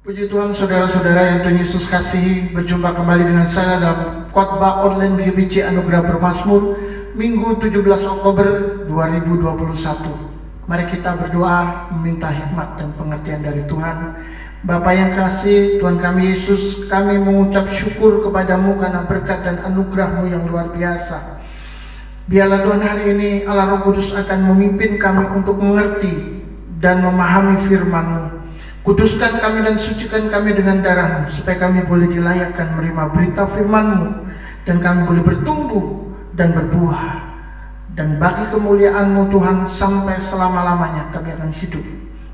Puji Tuhan, saudara-saudara yang Tuhan Yesus kasihi, berjumpa kembali dengan saya dalam khotbah online GBC Anugerah Bermazmur Minggu 17 Oktober 2021. Mari kita berdoa meminta hikmat dan pengertian dari Tuhan. Bapa yang kasih, Tuhan kami Yesus, kami mengucap syukur kepadamu karena berkat dan anugerah-Mu yang luar biasa. Biarlah Tuhan hari ini Allah Roh Kudus akan memimpin kami untuk mengerti dan memahami firman-Mu. Kuduskan kami dan sucikan kami dengan darah-Mu, supaya kami boleh dilayakkan menerima berita firman-Mu, dan kami boleh bertumbuh dan berbuah. Dan bagi kemuliaan-Mu Tuhan, sampai selama-lamanya kami akan hidup,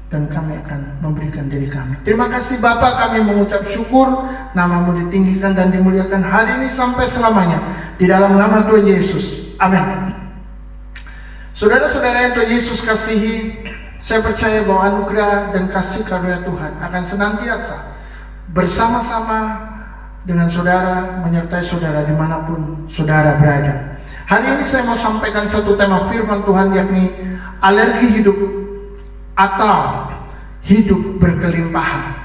dan kami akan memberikan diri kami. Terima kasih Bapa, kami mengucap syukur, nama-Mu ditinggikan dan dimuliakan hari ini sampai selamanya. Di dalam nama Tuhan Yesus, amin. Saudara-saudara yang Tuhan Yesus kasihi, saya percaya bahwa anugerah dan kasih karunia Tuhan akan senantiasa bersama-sama dengan saudara, menyertai saudara dimanapun saudara berada. Hari ini saya mau sampaikan satu tema firman Tuhan, yakni alergi hidup atau hidup berkelimpahan.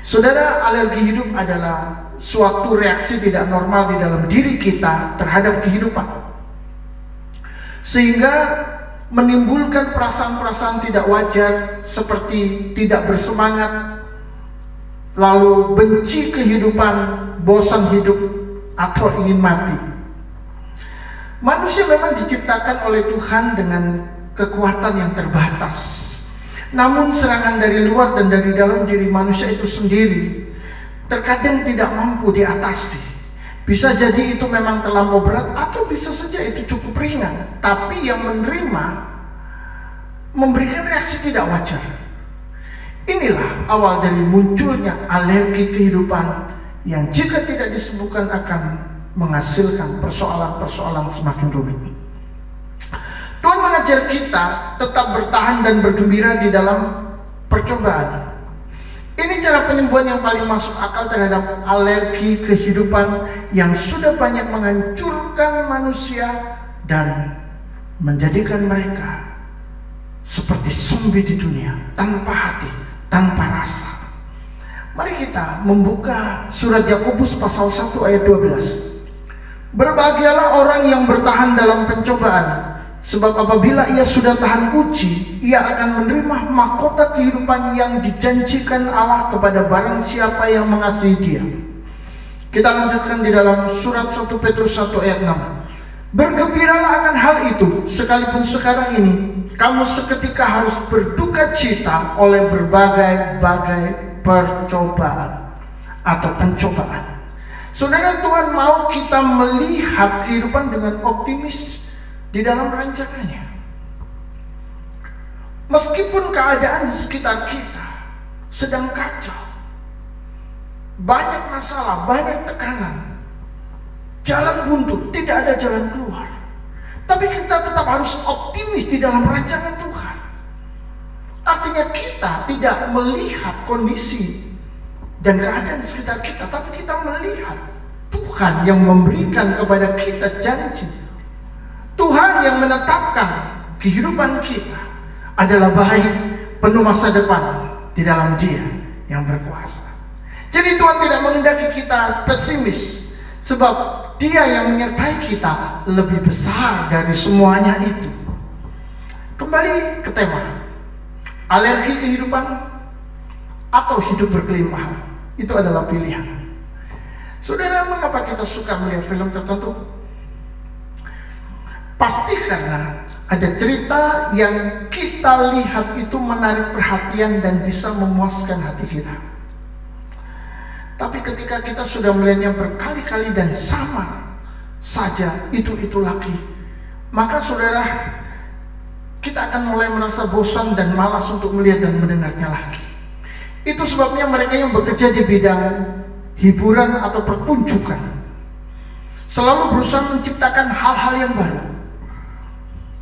Saudara, alergi hidup adalah suatu reaksi tidak normal di dalam diri kita terhadap kehidupan, sehingga menimbulkan perasaan-perasaan tidak wajar seperti tidak bersemangat, lalu benci kehidupan, bosan hidup, atau ingin mati. Manusia memang diciptakan oleh Tuhan dengan kekuatan yang terbatas. Namun serangan dari luar dan dari dalam diri manusia itu sendiri terkadang tidak mampu diatasi. Bisa jadi itu memang terlampau berat, atau bisa saja itu cukup ringan, tapi yang menerima memberikan reaksi tidak wajar. Inilah awal dari munculnya alergi kehidupan yang jika tidak disembuhkan akan menghasilkan persoalan-persoalan semakin rumit. Tuhan mengajar kita tetap bertahan dan bergembira di dalam percobaan. Ini cara penyembuhan yang paling masuk akal terhadap alergi kehidupan yang sudah banyak menghancurkan manusia dan menjadikan mereka seperti zombie di dunia, tanpa hati, tanpa rasa. Mari kita membuka surat Yakobus pasal 1 ayat 12. Berbahagialah orang yang bertahan dalam pencobaan, sebab apabila ia sudah tahan uji, ia akan menerima mahkota kehidupan yang dijanjikan Allah kepada barang siapa yang mengasihi Dia. Kita lanjutkan di dalam surat 1 Petrus 1 ayat 6. Bergembiralah akan hal itu, sekalipun sekarang ini kamu seketika harus berduka cita oleh berbagai-bagai percobaan atau pencobaan. Saudara, Tuhan mau kita melihat kehidupan dengan optimis di dalam rancangannya. Meskipun keadaan di sekitar kita sedang kacau, banyak masalah, banyak tekanan, jalan buntu, tidak ada jalan keluar, tapi kita tetap harus optimis di dalam rancangan Tuhan. Artinya kita tidak melihat kondisi dan keadaan di sekitar kita, tapi kita melihat Tuhan yang memberikan kepada kita janji. Tuhan yang menetapkan kehidupan kita adalah baik, penuh masa depan di dalam Dia yang berkuasa. Jadi Tuhan tidak menghendaki kita pesimis, sebab Dia yang menyertai kita lebih besar dari semuanya itu. Kembali ke tema alergi kehidupan atau hidup berkelimpahan. Itu adalah pilihan. Saudara, mengapa kita suka melihat film tertentu? Pasti karena ada cerita yang kita lihat itu menarik perhatian dan bisa memuaskan hati kita. Tapi ketika kita sudah melihatnya berkali-kali dan sama saja itu lagi, maka saudara, kita akan mulai merasa bosan dan malas untuk melihat dan mendengarnya lagi. Itu sebabnya mereka yang bekerja di bidang hiburan atau pertunjukan selalu berusaha menciptakan hal-hal yang baru,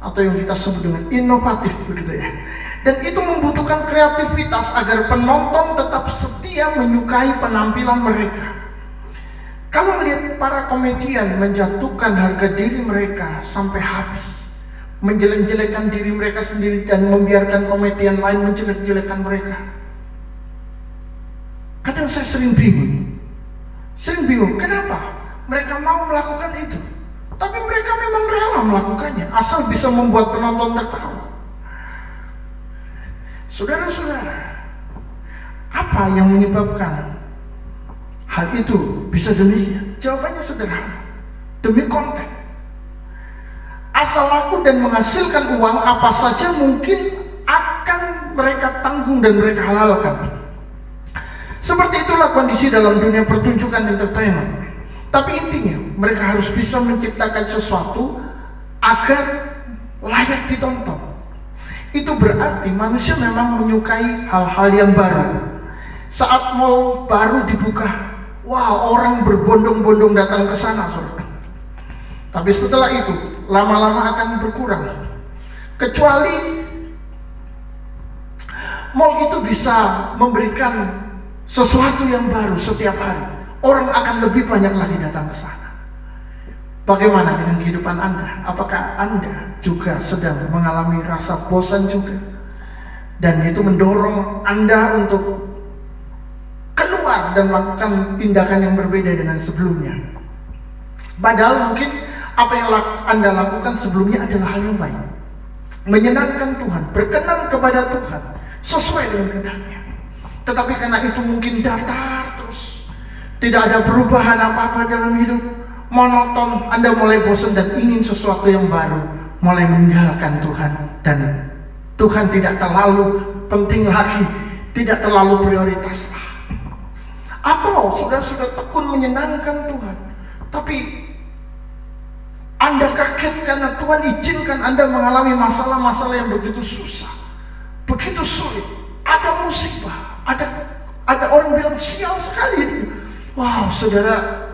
atau yang kita sebut dengan inovatif, begitu ya. Dan itu membutuhkan kreativitas agar penonton tetap setia menyukai penampilan mereka. Kalau melihat para komedian menjatuhkan harga diri mereka sampai habis, menjelek-jelekan diri mereka sendiri dan membiarkan komedian lain menjelek-jelekan mereka, kadang saya sering bingung. Kenapa mereka mau melakukan itu? Tapi mereka memang rela melakukannya, asal bisa membuat penonton tertawa. Saudara-saudara, apa yang menyebabkan hal itu bisa demikian? Jawabannya sederhana, demi konten. Asal laku dan menghasilkan uang, apa saja mungkin akan mereka tanggung dan mereka halalkan. Seperti itulah kondisi dalam dunia pertunjukan entertainment. Tapi intinya, mereka harus bisa menciptakan sesuatu agar layak ditonton. Itu berarti manusia memang menyukai hal-hal yang baru. Saat mall baru dibuka, wah, orang berbondong-bondong datang ke sana, saudara. Tapi setelah itu, lama-lama akan berkurang. Kecuali mall itu bisa memberikan sesuatu yang baru setiap hari, orang akan lebih banyak lagi datang ke sana. Bagaimana dengan kehidupan Anda? Apakah Anda juga sedang mengalami rasa bosan juga? Dan itu mendorong Anda untuk keluar dan melakukan tindakan yang berbeda dengan sebelumnya. Padahal mungkin apa yang Anda lakukan sebelumnya adalah hal yang baik, menyenangkan Tuhan, berkenan kepada Tuhan, sesuai dengan kehendaknya. Tetapi karena itu mungkin datar terus, tidak ada perubahan apa-apa dalam hidup, monoton, Anda mulai bosan dan ingin sesuatu yang baru, mulai meninggalkan Tuhan, dan Tuhan tidak terlalu penting lagi, tidak terlalu prioritas lah. Atau sudah tekun menyenangkan Tuhan, tapi Anda kaget karena Tuhan izinkan Anda mengalami masalah-masalah yang begitu susah, begitu sulit, ada musibah, ada orang bilang sial sekali. Wow, saudara,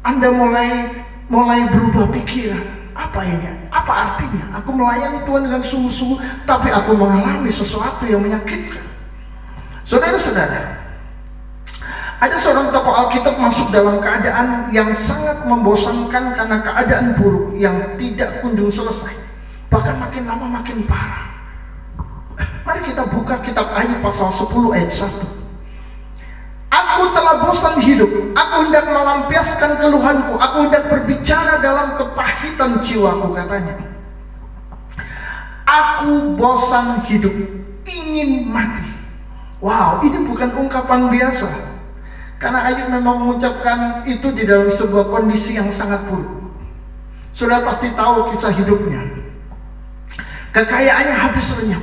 Anda mulai berubah pikiran. Apa ini? Apa artinya? Aku melayani Tuhan dengan sungguh-sungguh, tapi aku mengalami sesuatu yang menyakitkan. Saudara-saudara, ada seorang tokoh Alkitab masuk dalam keadaan yang sangat membosankan karena keadaan buruk yang tidak kunjung selesai, bahkan makin lama makin parah. Mari kita buka kitab Ayub pasal 10 ayat 1. Aku telah bosan hidup, aku hendak melampiaskan keluhanku, aku hendak berbicara dalam kepahitan jiwaku, katanya. Aku bosan hidup, ingin mati. Wow, ini bukan ungkapan biasa. Karena Ayub memang mengucapkan itu di dalam sebuah kondisi yang sangat buruk. Saudara pasti tahu kisah hidupnya. Kekayaannya habis lenyap.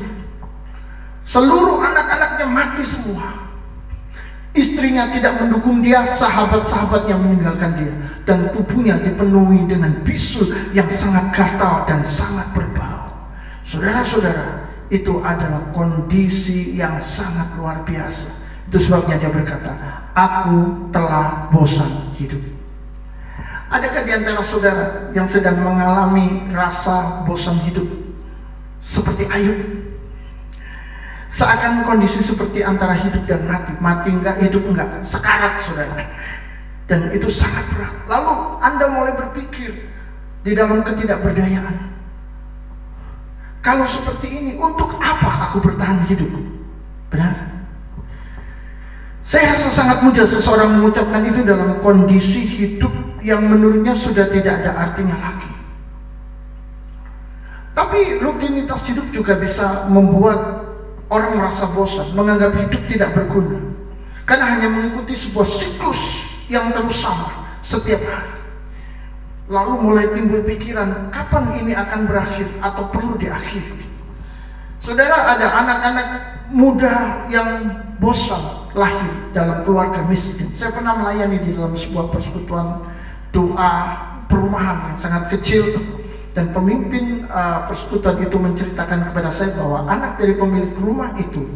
Seluruh anak-anaknya mati semua. Istrinya tidak mendukung dia, sahabat-sahabatnya meninggalkan dia, dan tubuhnya dipenuhi dengan bisul yang sangat gatal dan sangat berbau. Saudara-saudara, itu adalah kondisi yang sangat luar biasa. Itu sebabnya dia berkata, aku telah bosan hidup. Adakah di antara saudara yang sedang mengalami rasa bosan hidup seperti Ayub? Seakan kondisi seperti antara hidup dan mati enggak, hidup enggak, sekarat, saudara. Dan itu sangat berat. Lalu Anda mulai berpikir di dalam ketidakberdayaan. Kalau seperti ini, untuk apa aku bertahan hidup? Benar? Saya rasa sangat mudah seseorang mengucapkan itu dalam kondisi hidup yang menurutnya sudah tidak ada artinya lagi. Tapi rutinitas hidup juga bisa membuat orang merasa bosan, menganggap hidup tidak berguna, karena hanya mengikuti sebuah siklus yang terus sama setiap hari. Lalu mulai timbul pikiran, kapan ini akan berakhir atau perlu diakhiri. Saudara, ada anak-anak muda yang bosan lahir dalam keluarga miskin. Saya pernah melayani di dalam sebuah persekutuan doa perumahan yang sangat kecil, dan pemimpin persekutuan itu menceritakan kepada saya bahwa anak dari pemilik rumah itu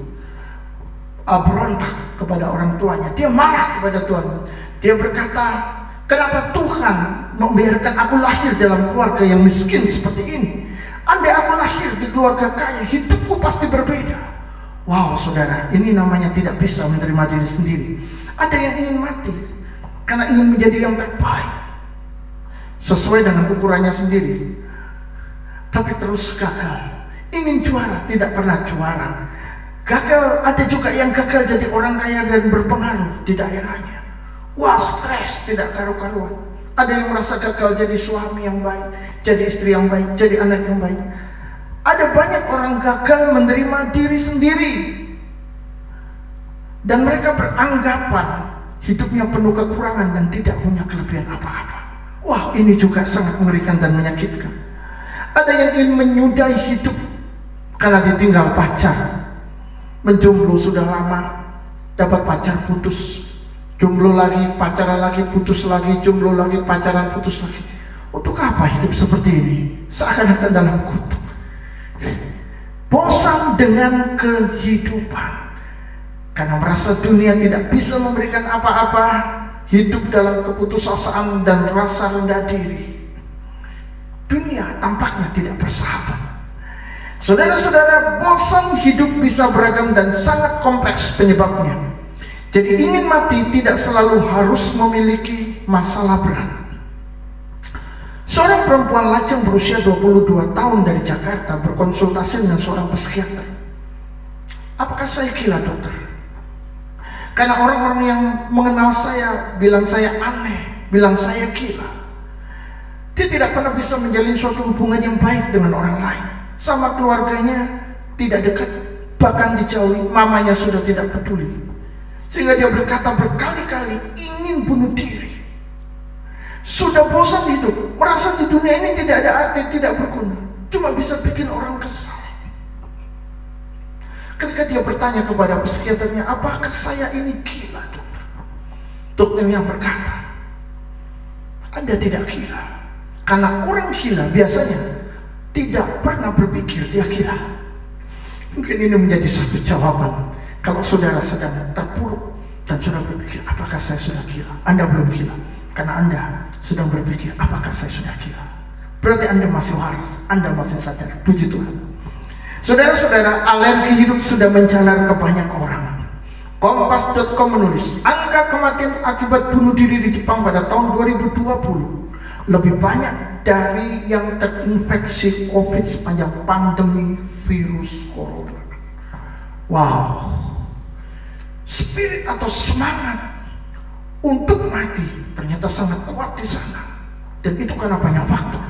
berontak kepada orang tuanya. Dia marah kepada Tuhan. Dia berkata, kenapa Tuhan membiarkan aku lahir dalam keluarga yang miskin seperti ini? Andai aku lahir di keluarga kaya, hidupku pasti berbeda. Wow, saudara, ini namanya tidak bisa menerima diri sendiri. Ada yang ingin mati karena ingin menjadi yang terbaik sesuai dengan ukurannya sendiri, tapi terus gagal. Ingin juara, tidak pernah juara. Gagal, ada juga yang gagal jadi orang kaya dan berpengaruh di daerahnya. Wah, stres, tidak karu-karuan. Ada yang merasa gagal jadi suami yang baik, jadi istri yang baik, jadi anak yang baik. Ada banyak orang gagal menerima diri sendiri, dan mereka beranggapan hidupnya penuh kekurangan dan tidak punya kelebihan apa-apa. Wah, ini juga sangat mengerikan dan menyakitkan. Ada yang ingin menyudahi hidup karena ditinggal pacar. Menjomblo sudah lama, dapat pacar putus, jomblo lagi, pacaran lagi, putus lagi, jomblo lagi, pacaran, putus lagi. Untuk apa hidup seperti ini? Seakan-akan dalam kutub. Bosan dengan kehidupan karena merasa dunia tidak bisa memberikan apa-apa, hidup dalam keputusasaan dan rasa rendah diri. Dunia tampaknya tidak bersahabat. Saudara-saudara, bosan hidup bisa beragam dan sangat kompleks penyebabnya. Jadi ingin mati tidak selalu harus memiliki masalah berat. Seorang perempuan lajang berusia 22 tahun dari Jakarta berkonsultasi dengan seorang psikiater. Apakah saya gila, dokter? Karena orang-orang yang mengenal saya bilang saya aneh, bilang saya gila. Dia tidak pernah bisa menjalin suatu hubungan yang baik dengan orang lain. Sama keluarganya tidak dekat, bahkan dijauhi. Mamanya sudah tidak peduli, sehingga dia berkata berkali-kali ingin bunuh diri. Sudah bosan hidup, merasa di dunia ini tidak ada arti, tidak berguna, cuma bisa bikin orang kesal. Ketika dia bertanya kepada psikiaternya, apakah saya ini gila, dokter? Dokternya berkata, Anda tidak gila, karena orang gila biasanya tidak pernah berpikir dia gila. Mungkin ini menjadi satu jawaban kalau saudara sedang terpuruk dan sudah berpikir, apakah saya sudah gila? Anda belum gila, karena Anda sedang berpikir, apakah saya sudah gila? Berarti Anda masih waras, Anda masih sadar. Puji Tuhan. Saudara-saudara, alergi hidup sudah menjalar ke banyak orang. Kompas.com menulis, angka kematian akibat bunuh diri di Jepang pada tahun 2020 lebih banyak dari yang terinfeksi COVID sepanjang pandemi virus corona. Wow, spirit atau semangat untuk mati ternyata sangat kuat di sana, dan itu karena banyak faktor.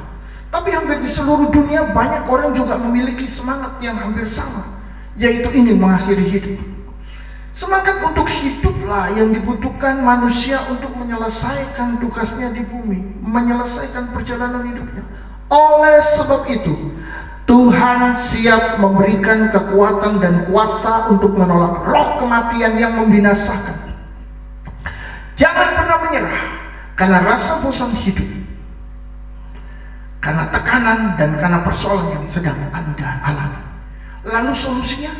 Tapi hampir di seluruh dunia banyak orang juga memiliki semangat yang hampir sama, yaitu ingin mengakhiri hidup. Semangat untuk hiduplah yang dibutuhkan manusia untuk menyelesaikan tugasnya di bumi, menyelesaikan perjalanan hidupnya. Oleh sebab itu, Tuhan siap memberikan kekuatan dan kuasa untuk menolak roh kematian yang membinasakan. Jangan pernah menyerah karena rasa bosan hidup, karena tekanan dan karena persoalan yang sedang Anda alami. Lalu solusinya?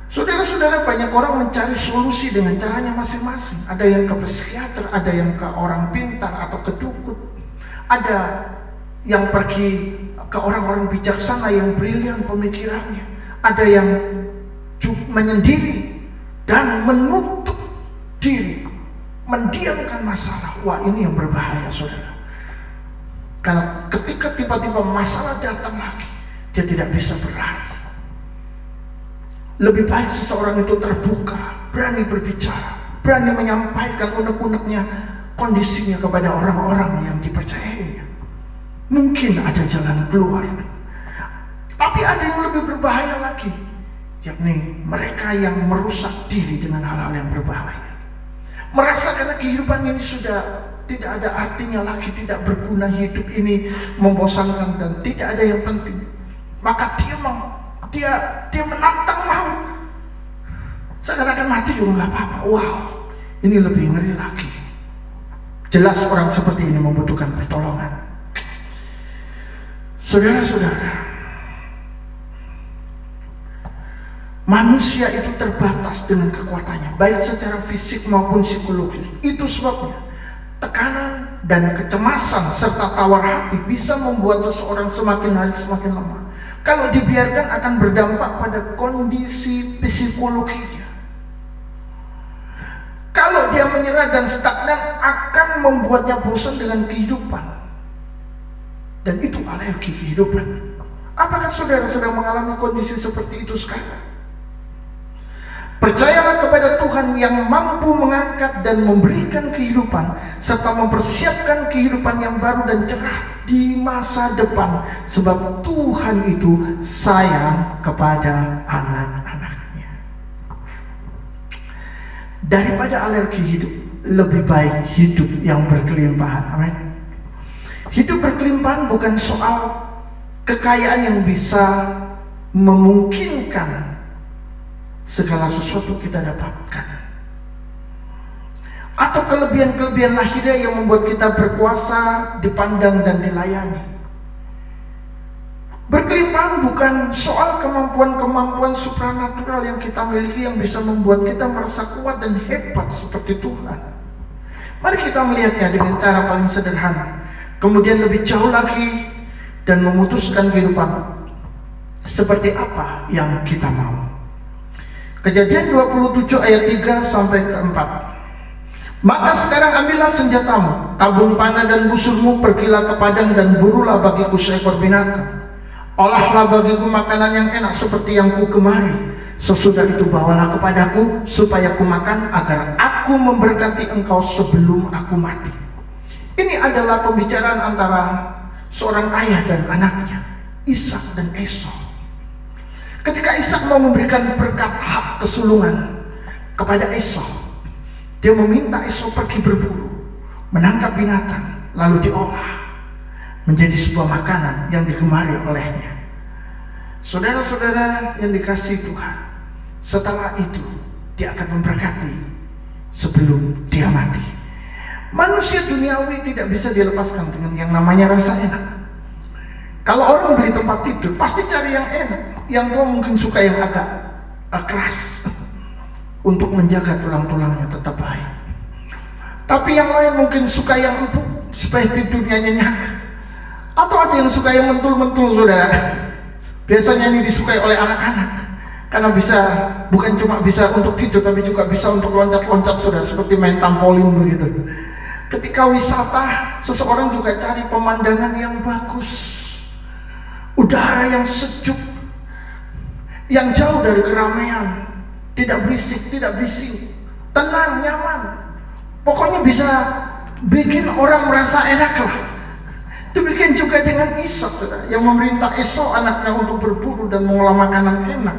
Saudara-saudara, banyak orang mencari solusi dengan caranya masing-masing. Ada yang ke psikiater, ada yang ke orang pintar atau ke dukun, ada yang pergi ke orang-orang bijaksana yang brilian pemikirannya, ada yang menyendiri dan menutup diri, mendiamkan masalah. Wah, ini yang berbahaya, saudara. Karena ketika tiba-tiba masalah datang lagi, dia tidak bisa berlari. Lebih baik seseorang itu terbuka, berani berbicara, berani menyampaikan unek-uneknya, kondisinya kepada orang-orang yang dipercayainya. Mungkin ada jalan keluar. Tapi ada yang lebih berbahaya lagi, yakni mereka yang merusak diri dengan hal-hal yang berbahaya. Merasa karena kehidupan ini sudah tidak ada artinya lagi, tidak berguna, hidup ini membosankan dan tidak ada yang penting. Maka dia menantang maut. Seakan-akan mati juga nggak apa-apa. Wow, ini lebih ngeri lagi. Jelas orang seperti ini membutuhkan pertolongan. Saudara-saudara, manusia itu terbatas dengan kekuatannya, baik secara fisik maupun psikologis. Itu sebabnya tekanan dan kecemasan serta tawar hati bisa membuat seseorang semakin hari semakin lemah. Kalau dibiarkan akan berdampak pada kondisi psikologinya. Kalau dia menyerah dan stagnan akan membuatnya bosan dengan kehidupan. Dan itu alergi kehidupan. Apakah saudara sedang mengalami kondisi seperti itu sekarang? Percayalah kepada Tuhan yang mampu mengangkat dan memberikan kehidupan serta mempersiapkan kehidupan yang baru dan cerah di masa depan, sebab Tuhan itu sayang kepada anak-anaknya. Daripada alergi hidup, lebih baik hidup yang berkelimpahan. Amin. Hidup berkelimpahan bukan soal kekayaan yang bisa memungkinkan segala sesuatu kita dapatkan, atau kelebihan-kelebihan lahiriah yang membuat kita berkuasa, dipandang dan dilayani. Berkelimpahan bukan soal kemampuan-kemampuan supranatural yang kita miliki yang bisa membuat kita merasa kuat dan hebat seperti Tuhan. Mari kita melihatnya dengan cara paling sederhana, kemudian lebih jauh lagi, dan memutuskan kehidupan seperti apa yang kita mau. Kejadian 27 ayat 3 sampai ke 4. Maka sekarang ambillah senjatamu, tabung panah dan busurmu, pergilah ke padang dan burulah bagiku seekor binatang. Olahlah bagiku makanan yang enak seperti yang ku gemari. Sesudah itu bawalah kepadaku supaya ku makan, agar aku memberkati engkau sebelum aku mati. Ini adalah pembicaraan antara seorang ayah dan anaknya, Ishak dan Esau. Ketika Ishak mau memberikan berkat hak kesulungan kepada Esau, dia meminta Esau pergi berburu, menangkap binatang, lalu diolah menjadi sebuah makanan yang digemari olehnya. Saudara-saudara yang dikasihi Tuhan, setelah itu dia akan memberkati sebelum dia mati. Manusia duniawi tidak bisa dilepaskan dengan yang namanya rasa enak. Kalau orang beli tempat tidur, pasti cari yang enak. Yang tua mungkin suka yang agak keras untuk menjaga tulang-tulangnya tetap baik. Tapi yang lain mungkin suka yang empuk supaya tidurnya nyenyak. Atau ada yang suka yang mentul-mentul, saudara. Biasanya ini disukai oleh anak-anak, karena bukan cuma bisa untuk tidur, tapi juga bisa untuk loncat-loncat, saudara, seperti main trampolin begitu. Ketika wisata, seseorang juga cari pemandangan yang bagus, udara yang sejuk, yang jauh dari keramaian, tidak berisik, tidak bising, tenang, nyaman. Pokoknya bisa bikin orang merasa enak lah. Demikian juga dengan Ishak, saudara, yang memerintah Esau anaknya untuk berburu dan mengolah makanan enak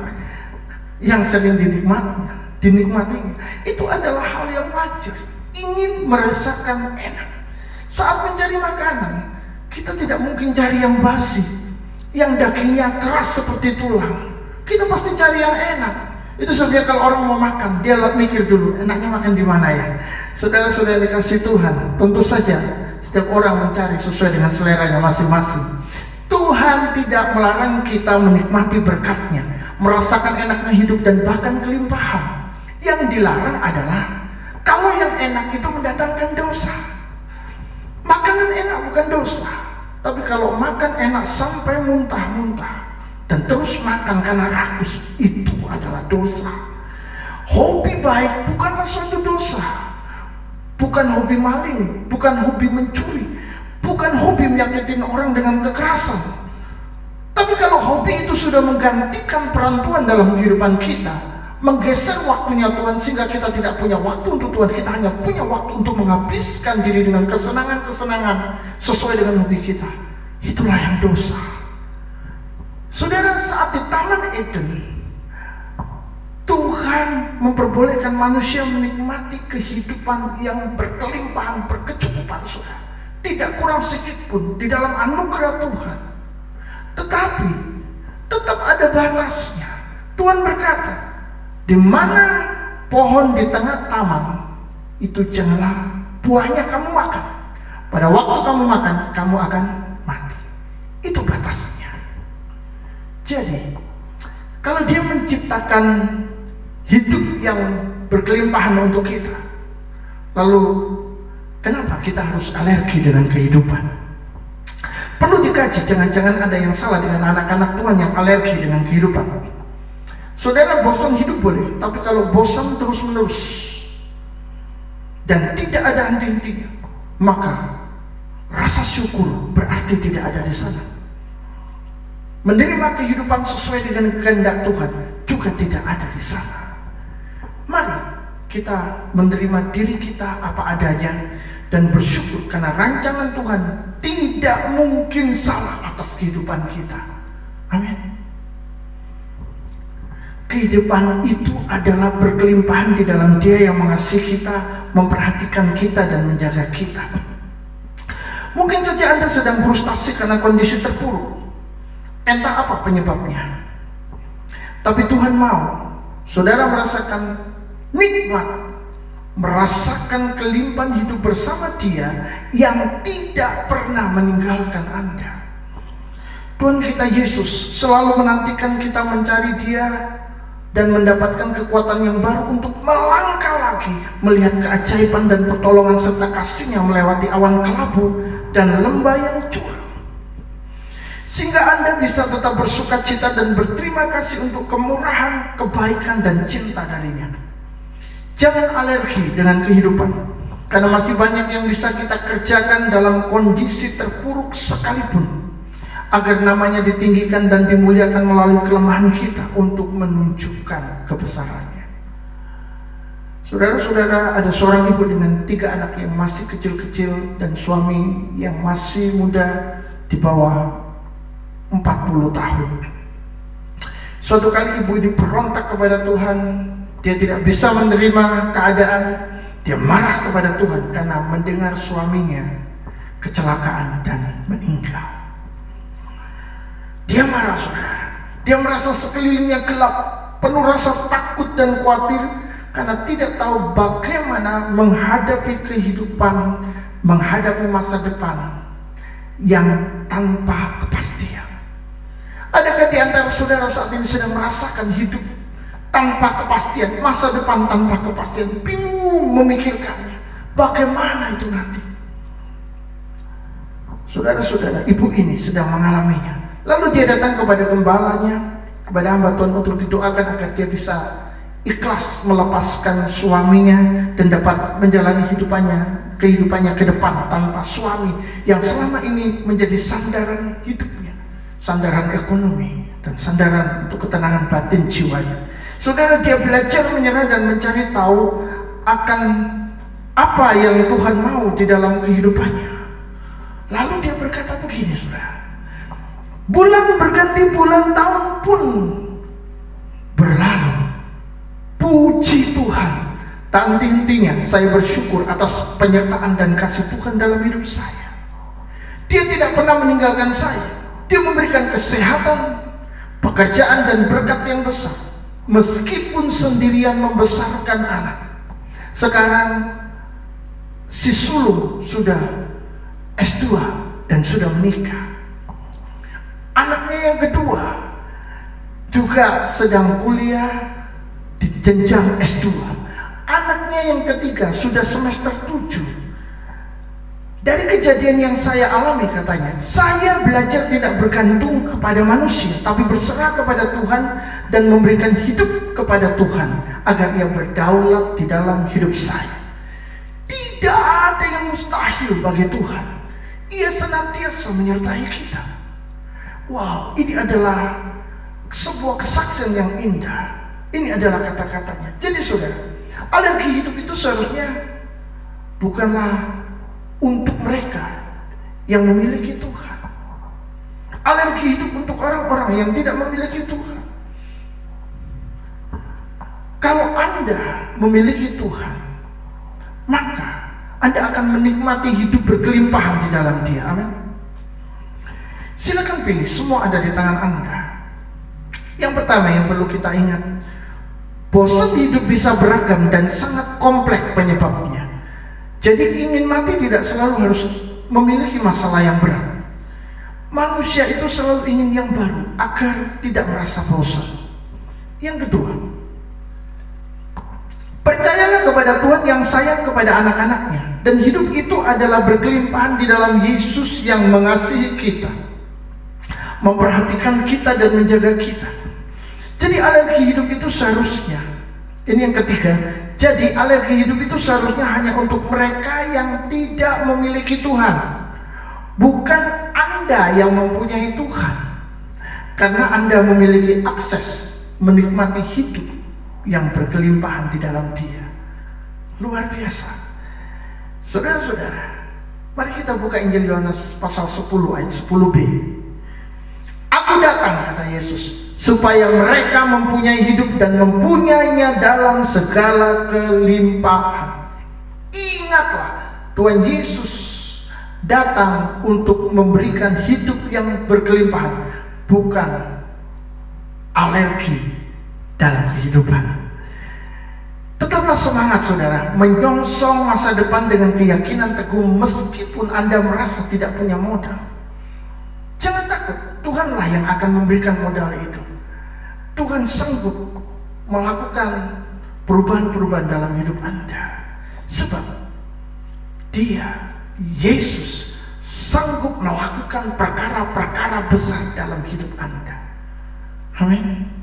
yang sering dinikmatinya. Itu adalah hal yang wajar, ingin merasakan enak. Saat mencari makanan, kita tidak mungkin cari yang basi, yang dagingnya keras seperti tulang. Kita pasti cari yang enak. Itu sebabnya kalau orang mau makan, dia mikir dulu, enaknya makan di mana ya. Saudara-saudara dikasih Tuhan, tentu saja setiap orang mencari sesuai dengan seleranya masing-masing. Tuhan tidak melarang kita menikmati berkatnya, merasakan enaknya hidup dan bahkan kelimpahan. Yang dilarang adalah kalau yang enak itu mendatangkan dosa. Makanan enak bukan dosa, tapi kalau makan enak sampai muntah-muntah dan terus makan karena rakus, itu adalah dosa. Hobi baik bukanlah suatu dosa. Bukan hobi maling, bukan hobi mencuri, bukan hobi menyakitin orang dengan kekerasan. Tapi kalau hobi itu sudah menggantikan peran Tuhan dalam kehidupan kita, menggeser waktunya Tuhan sehingga kita tidak punya waktu untuk Tuhan, kita hanya punya waktu untuk menghabiskan diri dengan kesenangan-kesenangan sesuai dengan hobi kita, itulah yang dosa. Saudara, saat di Taman Eden, Tuhan memperbolehkan manusia menikmati kehidupan yang berkelimpahan, berkecukupan, saudara. Tidak kurang sedikit pun di dalam anugerah Tuhan. Tetapi tetap ada batasnya. Tuhan berkata, di mana pohon di tengah taman, itu janganlah buahnya kamu makan. Pada waktu kamu makan, kamu akan mati. Itu batasnya. Jadi, kalau Dia menciptakan hidup yang berkelimpahan untuk kita, lalu kenapa kita harus alergi dengan kehidupan? Perlu dikaji, jangan-jangan ada yang salah dengan anak-anak Tuhan yang alergi dengan kehidupan. Saudara, bosan hidup boleh, tapi kalau bosan terus-menerus dan tidak ada henti-hentinya, maka rasa syukur berarti tidak ada di sana. Menerima kehidupan sesuai dengan kehendak Tuhan juga tidak ada di sana. Mari kita menerima diri kita apa adanya dan bersyukur karena rancangan Tuhan tidak mungkin salah atas kehidupan kita. Amin. Kehidupan itu adalah berkelimpahan di dalam Dia yang mengasihi kita, memperhatikan kita dan menjaga kita. Mungkin saja Anda sedang frustasi karena kondisi terpuruk. Entah apa penyebabnya. Tapi Tuhan mau saudara merasakan nikmat, merasakan kelimpahan hidup bersama Dia yang tidak pernah meninggalkan Anda. Tuhan kita Yesus selalu menantikan kita mencari Dia dan mendapatkan kekuatan yang baru untuk melangkah lagi, melihat keajaiban dan pertolongan serta kasih-Nya melewati awan kelabu dan lembah yang curam, sehingga Anda bisa tetap bersuka cita dan berterima kasih untuk kemurahan, kebaikan dan cinta darinya. Jangan alergi dengan kehidupan, karena masih banyak yang bisa kita kerjakan dalam kondisi terpuruk sekalipun, agar namanya ditinggikan dan dimuliakan melalui kelemahan kita untuk menunjukkan kebesarannya. Saudara-saudara, ada seorang ibu dengan 3 anak yang masih kecil-kecil dan suami yang masih muda di bawah 40 tahun. Suatu kali ibu ini berontak kepada Tuhan. Dia tidak bisa menerima keadaan. Dia marah kepada Tuhan karena mendengar suaminya kecelakaan dan meninggal. Dia marah, saudara. Dia merasa sekelilingnya gelap, penuh rasa takut dan khawatir karena tidak tahu bagaimana menghadapi kehidupan, menghadapi masa depan yang tanpa kepastian. Adakah di antara saudara saat ini sedang merasakan hidup tanpa kepastian, masa depan tanpa kepastian, bingung memikirkannya, bagaimana itu nanti? Saudara-saudara, ibu ini sedang mengalaminya. Lalu dia datang kepada gembalanya, kepada hamba Tuhan untuk didoakan agar dia bisa ikhlas melepaskan suaminya dan dapat menjalani kehidupannya ke depan tanpa suami yang selama ini menjadi sandaran hidupnya, sandaran ekonomi dan sandaran untuk ketenangan batin jiwanya. Saudara, dia belajar menyerah dan mencari tahu akan apa yang Tuhan mau di dalam kehidupannya. Lalu dia berkata begini, saudara, bulan berganti bulan, tahun pun berlalu. Puji Tuhan, tak henti-hentinya saya bersyukur atas penyertaan dan kasih Tuhan dalam hidup saya. Dia tidak pernah meninggalkan saya. Dia memberikan kesehatan, pekerjaan dan berkat yang besar, meskipun sendirian membesarkan anak. Sekarang si sulung sudah S2 dan sudah menikah. Anaknya yang kedua juga sedang kuliah di jenjang S2. Anaknya yang ketiga sudah semester 7. Dari kejadian yang saya alami, katanya, saya belajar tidak bergantung kepada manusia, tapi berserah kepada Tuhan dan memberikan hidup kepada Tuhan agar Ia berdaulat di dalam hidup saya. Tidak ada yang mustahil bagi Tuhan. Ia senantiasa menyertai kita. Wow, ini adalah sebuah kesaksian yang indah. Ini adalah kata-katanya. Jadi saudara, alergi hidup itu seharusnya bukanlah untuk mereka yang memiliki Tuhan. Alergi hidup untuk orang-orang yang tidak memiliki Tuhan. Kalau Anda memiliki Tuhan, maka Anda akan menikmati hidup berkelimpahan di dalam Dia. Amin. Silakan pilih, semua ada di tangan Anda. Yang pertama yang perlu kita ingat, bosan hidup bisa beragam dan sangat kompleks penyebabnya. Jadi ingin mati tidak selalu harus memiliki masalah yang berat. Manusia itu selalu ingin yang baru agar tidak merasa bosan. Yang kedua, percayalah kepada Tuhan yang sayang kepada anak-anaknya, dan hidup itu adalah berkelimpahan di dalam Yesus yang mengasihi kita, memperhatikan kita dan menjaga kita. Jadi alergi hidup itu seharusnya, ini yang ketiga, jadi alergi hidup itu seharusnya hanya untuk mereka yang tidak memiliki Tuhan, bukan Anda yang mempunyai Tuhan, karena Anda memiliki akses menikmati hidup yang berkelimpahan di dalam Dia. Luar biasa. Saudara-saudara, mari kita buka Injil Yohanes pasal 10 ayat 10b. Aku datang, kata Yesus, supaya mereka mempunyai hidup dan mempunyainya dalam segala kelimpahan. Ingatlah, Tuhan Yesus datang untuk memberikan hidup yang berkelimpahan, bukan alergi dalam kehidupan. Tetaplah semangat saudara, menyongsong masa depan dengan keyakinan teguh meskipun Anda merasa tidak punya modal. Jangan takut, Tuhanlah yang akan memberikan modal itu. Tuhan sanggup melakukan perubahan-perubahan dalam hidup Anda, sebab Dia, Yesus, sanggup melakukan perkara-perkara besar dalam hidup Anda. Amin.